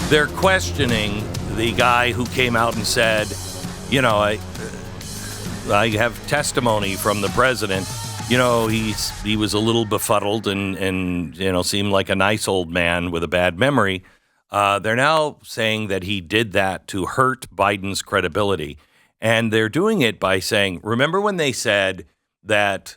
they're questioning the guy who came out and said, I have testimony from the president. He was a little befuddled and seemed like a nice old man with a bad memory. They're now saying that he did that to hurt Biden's credibility. And they're doing it by saying, remember when they said that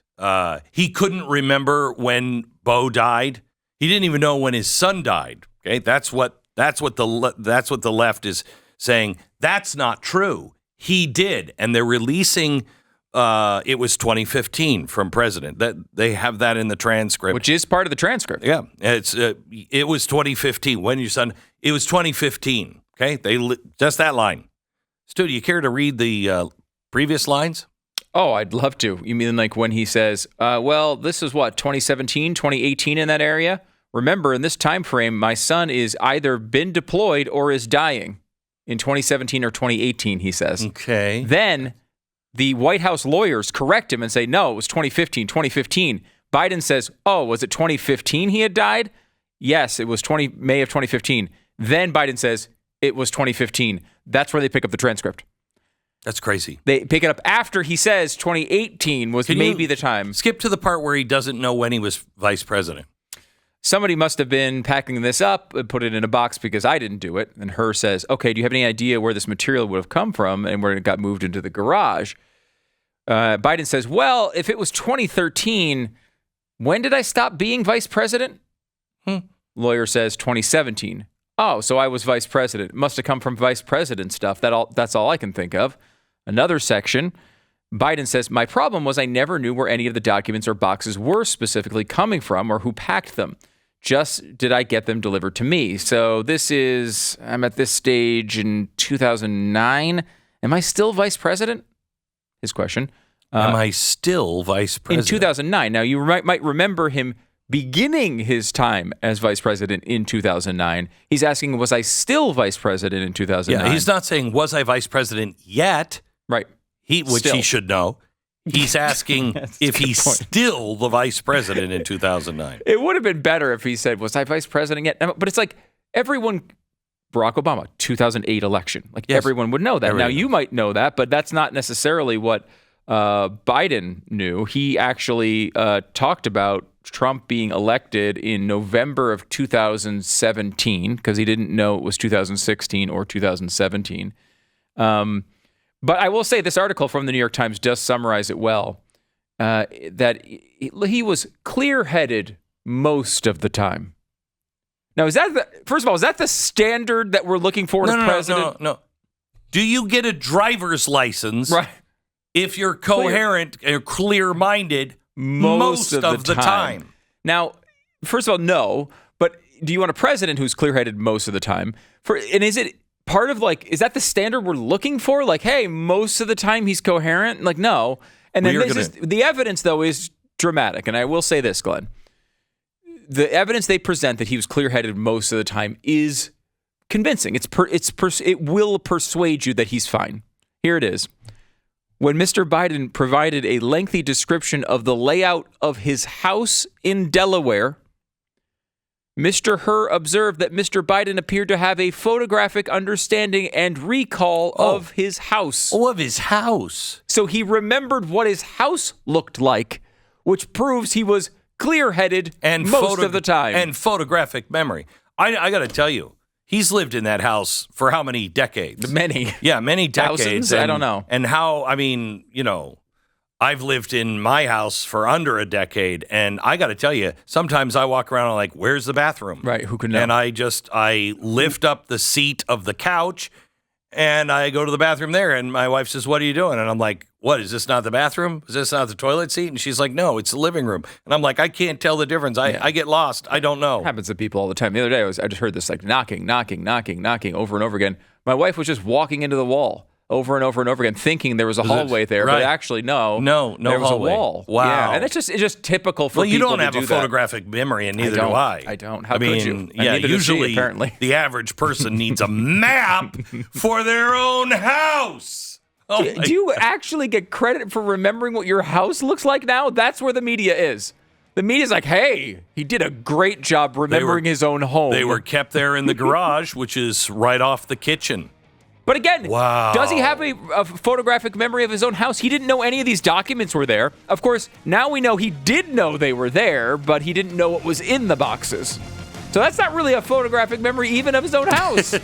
he couldn't remember when Beau died? He didn't even know when his son died. Okay, that's what the left is saying. That's not true. He did, and they're releasing. It was 2015 from President. That they have that in the transcript, which is part of the transcript. Yeah, it was 2015 when your son. It was 2015. Okay, just that line. Stu, do you care to read the previous lines? Oh, I'd love to. You mean like when he says, well, this is what, 2017, 2018 in that area? Remember, in this time frame, my son is either been deployed or is dying in 2017 or 2018, he says. Okay. Then the White House lawyers correct him and say, no, it was 2015, 2015. Biden says, oh, was it 2015 he had died? Yes, it was May of 2015. Then Biden says, it was 2015. That's where they pick up the transcript. That's crazy. They pick it up after he says 2018 was maybe the time. Skip to the part where he doesn't know when he was vice president. Somebody must have been packing this up and put it in a box because I didn't do it. And Hur says, okay, do you have any idea where this material would have come from and where it got moved into the garage? Biden says, well, if it was 2013, when did I stop being vice president? Lawyer says 2017. Oh, so I was vice president. It must have come from vice president stuff. That's all I can think of. Another section, Biden says, my problem was I never knew where any of the documents or boxes were specifically coming from or who packed them. Just did I get them delivered to me? So I'm at this stage in 2009. Am I still vice president? His question. Am I still vice president? In 2009. Now, you might remember him beginning his time as vice president in 2009. He's asking, was I still vice president in 2009? Yeah, he's not saying, was I vice president yet? Right. Which he should know. He's asking if he's still the vice president in 2009. It would have been better if he said, was I vice president yet? But it's like everyone, Barack Obama, 2008 election. Like everyone would know that. Now, you might know that, but that's not necessarily what Biden knew. He actually talked about Trump being elected in November of 2017 because he didn't know it was 2016 or 2017. But I will say this article from the New York Times does summarize it well, that he was clear-headed most of the time. Now, first of all, is that the standard that we're looking for in a president? No. Do you get a driver's license if you're coherent or clear-minded most of the time? Now, first of all, no. But do you want a president who's clear-headed most of the time? And is it part of is that the standard we're looking for? Like, hey, most of the time he's coherent? Like, no. And then the evidence, though, is dramatic. And I will say this, Glenn. The evidence they present that he was clear-headed most of the time is convincing. It will persuade you that he's fine. Here it is. When Mr. Biden provided a lengthy description of the layout of his house in Delaware, Mr. Hur observed that Mr. Biden appeared to have a photographic understanding and recall of his house. Oh, of his house. So he remembered what his house looked like, which proves he was clear-headed most of the time. And photographic memory. I got to tell you, he's lived in that house for how many decades? Many. Yeah, many decades. Thousands? I don't know. And how, I've lived in my house for under a decade, and I got to tell you, sometimes I walk around and I'm like, where's the bathroom? Right, who could know? And I lift up the seat of the couch, and I go to the bathroom there, and my wife says, what are you doing? And I'm like, what, is this not the bathroom? Is this not the toilet seat? And she's like, no, it's the living room. And I'm like, I can't tell the difference. I get lost. I don't know. It happens to people all the time. The other day, I just heard this knocking over and over again. My wife was just walking into the wall over and over and over again, thinking there was a hallway there, but actually, no, there was hallway. A wall. Wow, yeah, and it's just typical for people to do that. Well, you don't have a photographic memory, and neither do I. I don't. How could you? Yeah, usually apparently, the average person needs a map for their own house. Do you actually get credit for remembering what your house looks like now? That's where the media is. The media's like, hey, he did a great job remembering his own home. They were kept there in the garage, which is right off the kitchen. But again, Wow. Does he have a photographic memory of his own house? He didn't know any of these documents were there. Of course, now we know he did know they were there, but he didn't know what was in the boxes. So that's not really a photographic memory even of his own house.